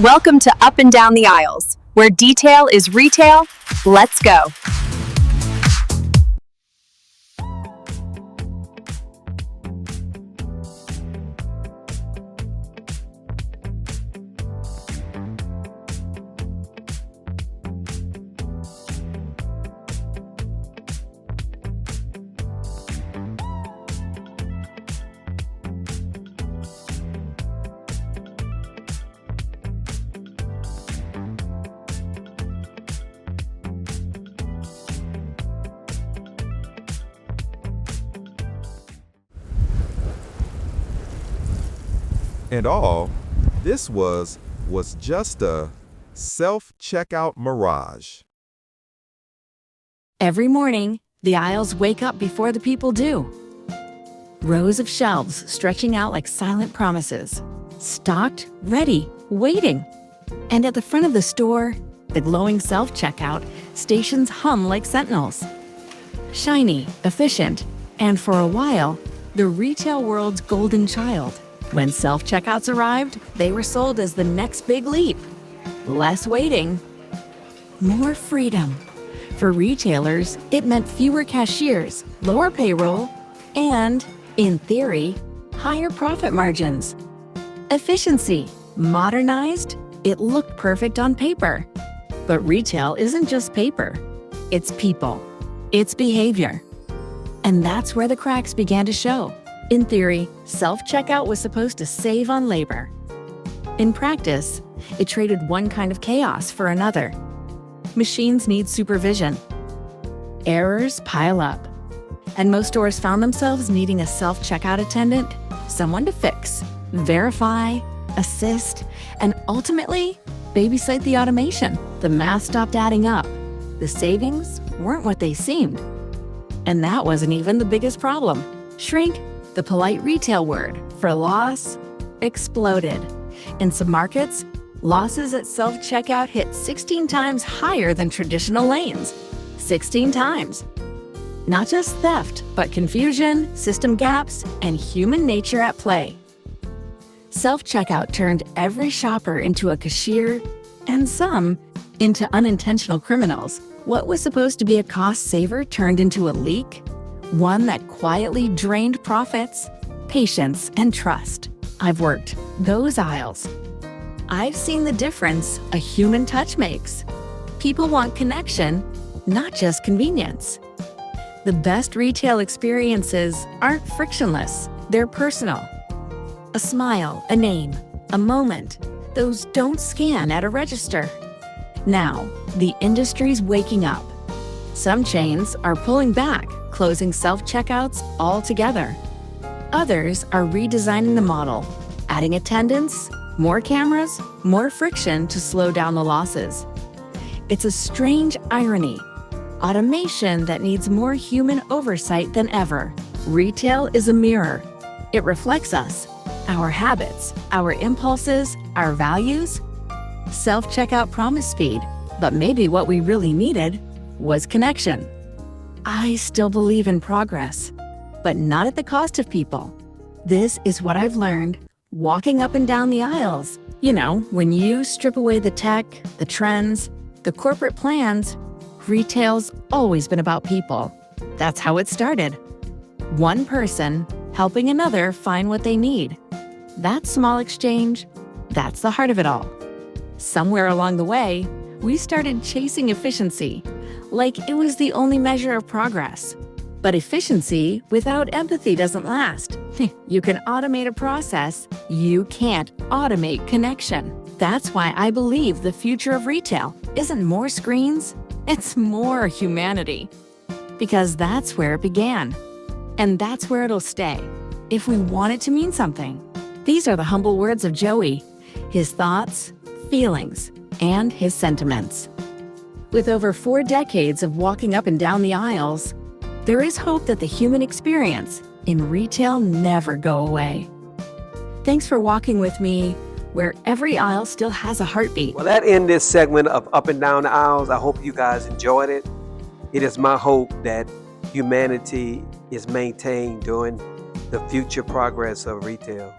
Welcome to Up and Down the Aisles, where detail is retail. Let's go. And all this was just a self-checkout Mirage. Every morning, the aisles wake up before the people do. Rows of shelves stretching out like silent promises, stocked, ready, waiting. And at the front of the store, the glowing self-checkout stations hum like sentinels. Shiny, efficient, and for a while, the retail world's golden child. When self-checkouts arrived, they were sold as the next big leap. Less waiting, more freedom. For retailers, it meant fewer cashiers, lower payroll, and, in theory, higher profit margins. Efficiency, modernized, it looked perfect on paper. But retail isn't just paper. It's people. It's behavior. And that's where the cracks began to show. In theory, self-checkout was supposed to save on labor. In practice, it traded one kind of chaos for another. Machines need supervision. Errors pile up. And most stores found themselves needing a self-checkout attendant, someone to fix, verify, assist, and ultimately, babysit the automation. The math stopped adding up. The savings weren't what they seemed. And that wasn't even the biggest problem. Shrink, the polite retail word for loss, exploded. In some markets, losses at self-checkout hit 16 times higher than traditional lanes. 16 times. Not just theft, but confusion, system gaps, and human nature at play. Self-checkout turned every shopper into a cashier, and some into unintentional criminals. What was supposed to be a cost saver turned into a leak, one that quietly drained profits, patience, and trust. I've worked those aisles. I've seen the difference a human touch makes. People want connection, not just convenience. The best retail experiences aren't frictionless, they're personal. A smile, a name, a moment, those don't scan at a register. Now, the industry's waking up. Some chains are pulling back, closing self-checkouts altogether. Others are redesigning the model, adding attendants, more cameras, more friction to slow down the losses. It's a strange irony. Automation that needs more human oversight than ever. Retail is a mirror. It reflects us, our habits, our impulses, our values. Self-checkout promised speed, but maybe what we really needed was connection. I still believe in progress, but not at the cost of people. This is what I've learned walking up and down the aisles. You know, when you strip away the tech, the trends, the corporate plans, retail's always been about people. That's how it started. One person helping another find what they need. That small exchange, that's the heart of it all. Somewhere along the way, we started chasing efficiency, like it was the only measure of progress. But efficiency without empathy doesn't last. You can automate a process, you can't automate connection. That's why I believe the future of retail isn't more screens, it's more humanity. Because that's where it began. And that's where it'll stay, if we want it to mean something. These are the humble words of Joey, his thoughts, feelings, and his sentiments. With over 4 decades of walking up and down the aisles, there is hope that the human experience in retail never go away. Thanks for walking with me where every aisle still has a heartbeat. Well, that ends this segment of Up and Down the Aisles. I hope you guys enjoyed it. It is my hope that humanity is maintained during the future progress of retail.